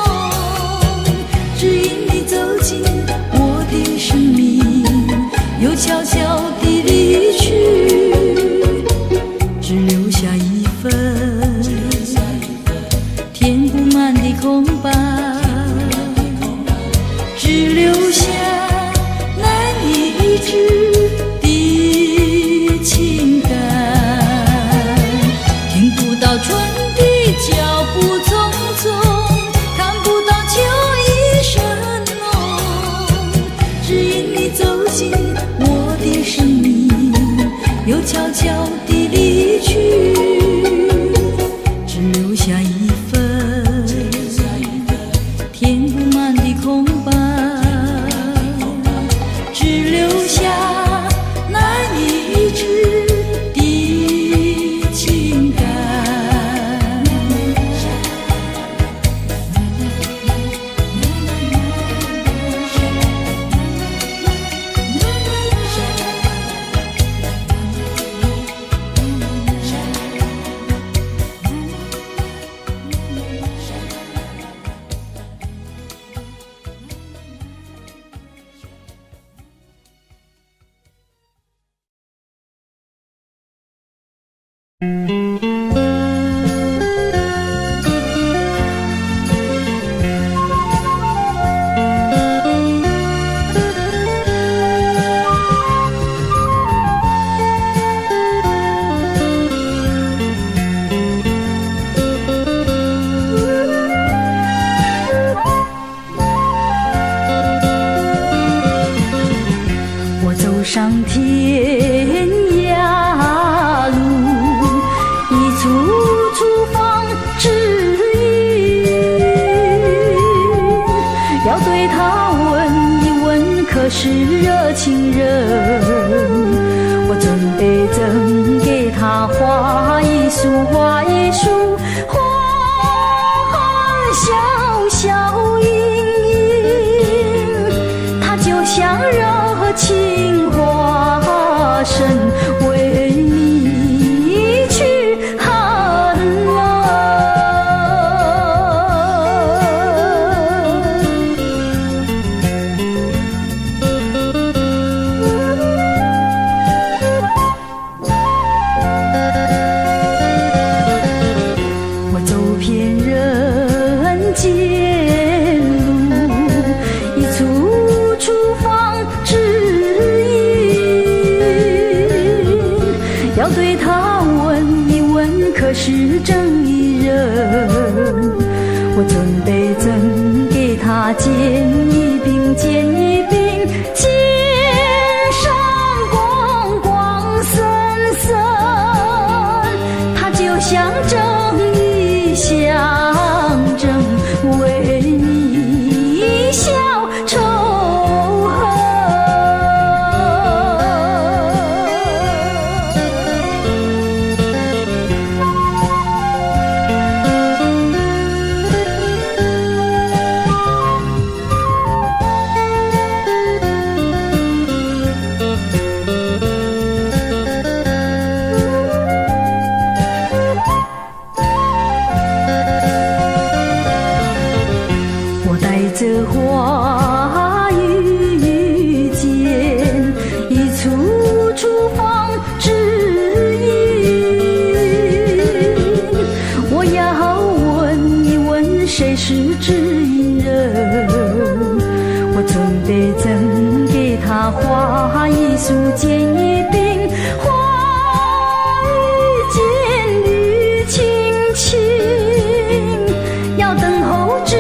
S1: 只因你走进我的生命，又悄悄地离去，只留下一份填不满的空白，只留下一致的情感。听不到春的脚步匆匆，看不到秋意深浓，只因你走进我的生命，又悄悄地离去，只留下一份填不满的空白，只留下难以抑制的情感。我走上天涯路，一处处放指引，要对他问一问，可是热情人？我准备赠给他花一束，花一束，花小小盈盈，它就像热情花生，为你去寒冷。要对他问一问，可是正义人？我准备赠给他见一柄，见一柄，肩上光光森森，它就像正义象征，为你消仇恨。这话语间，一处处放指引。我要问一问，谁是指引人？我准备赠给他花一束，见一柄，花语间绿青青，要等候指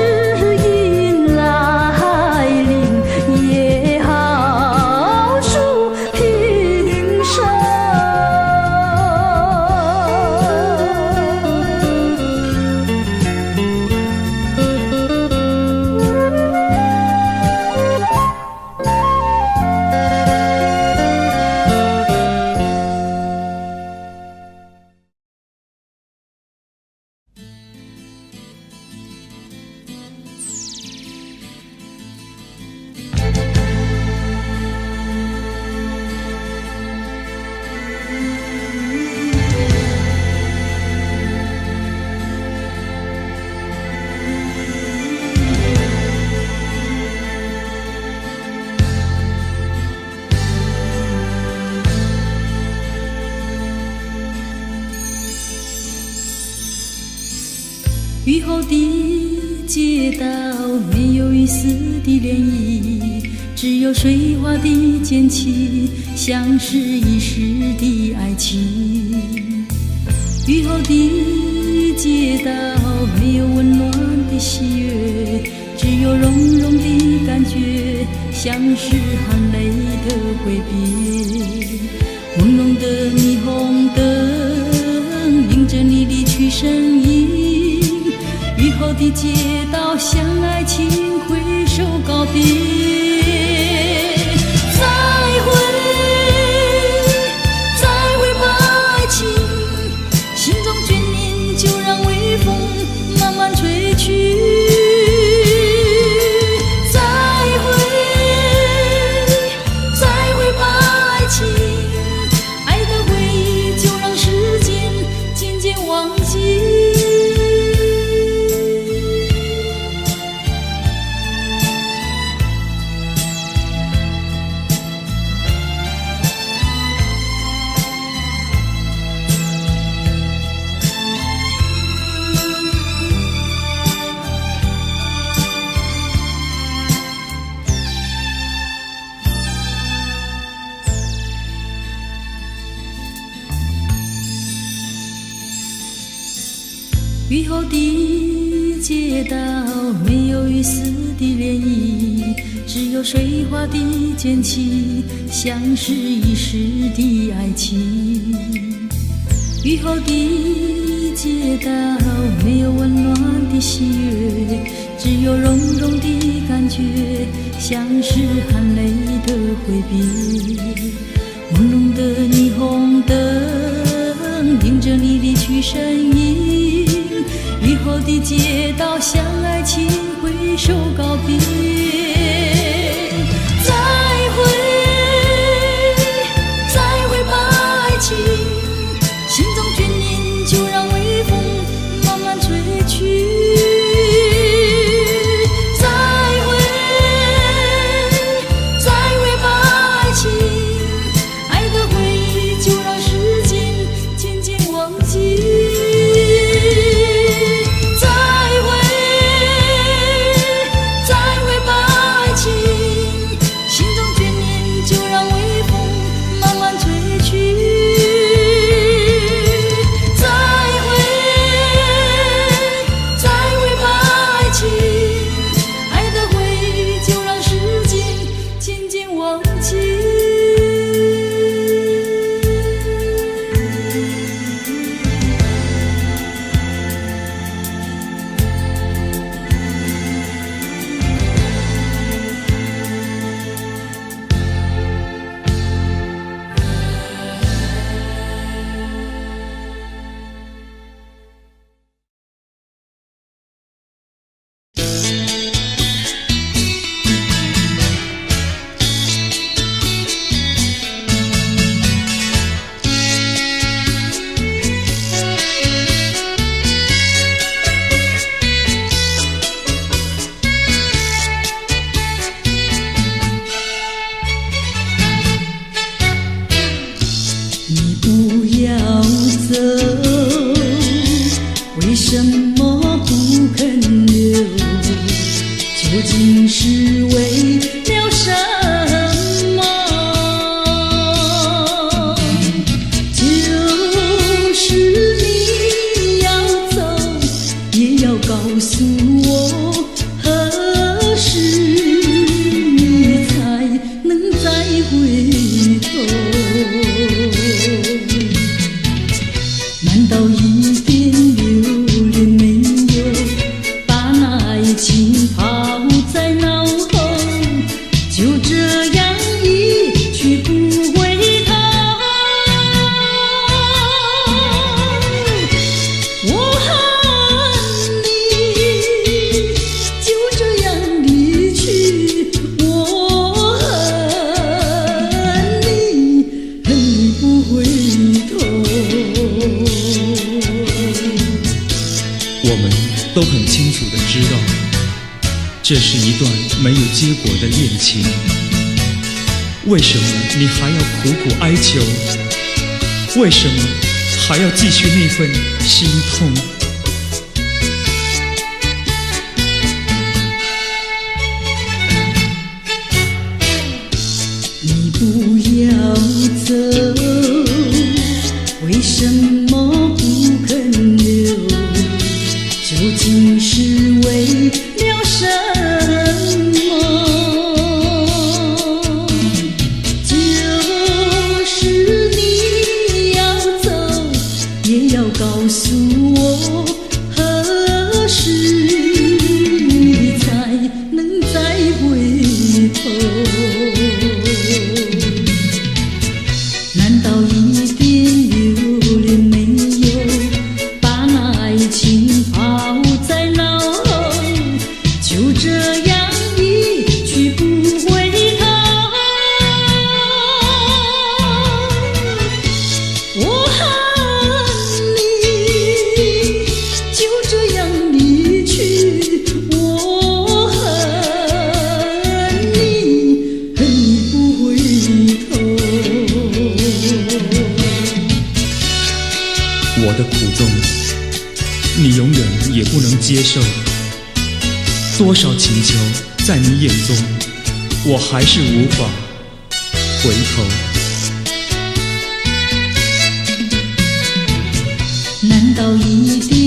S1: 雨后的街道没有一丝的涟漪，只有水花的溅起，像是一时的爱情。雨后的街道没有温暖的喜悦，只有融融的感觉，像是含泪的挥别。朦胧的霓虹灯映着你离去身影，雨后的街道向爱情挥手告别。再会，再会吧爱情，心中眷恋就让微风慢慢吹去。再会，再会吧爱情，爱的回忆就让时间渐渐忘记。雨后的街道没有一丝的涟漪，只有水花的溅起，像是一时的爱情。雨后的街道没有温暖的喜悦，只有融融的感觉，像是含泪的挥别。朦胧的霓虹灯映着你离去身影，雨后的街道向爱情挥手告别。再会，再会吧爱情，心中眷恋就让微风慢慢吹去。再会，再会吧爱情，爱的回忆就让时间渐渐忘记。再会，再会不要走，为什么不肯留？究竟是为了什么？就是你要走，也要告诉我，何时你才能再回头？难道一点留恋没有，把那爱情抛在脑后，就这样一去不回头？我恨你，就这样离去，我恨你，恨你不回头。
S4: 我们都很清楚地知道，这是一段没有结果的恋情。为什么你还要苦苦哀求？为什么还要继续那份心痛？
S1: 你不要走，为什么不肯留？究竟是为了什么？就是你要走，也要告诉我，何时你才能再回头？难道一点留恋没有，把那爱情抛在脑后，就这样一去不回头？我恨你，就这样离去，我恨你，恨你不回头。
S4: 我的苦衷，你永远也不能接受。多少请求在你眼中，我还是无法回头。
S1: 难道一定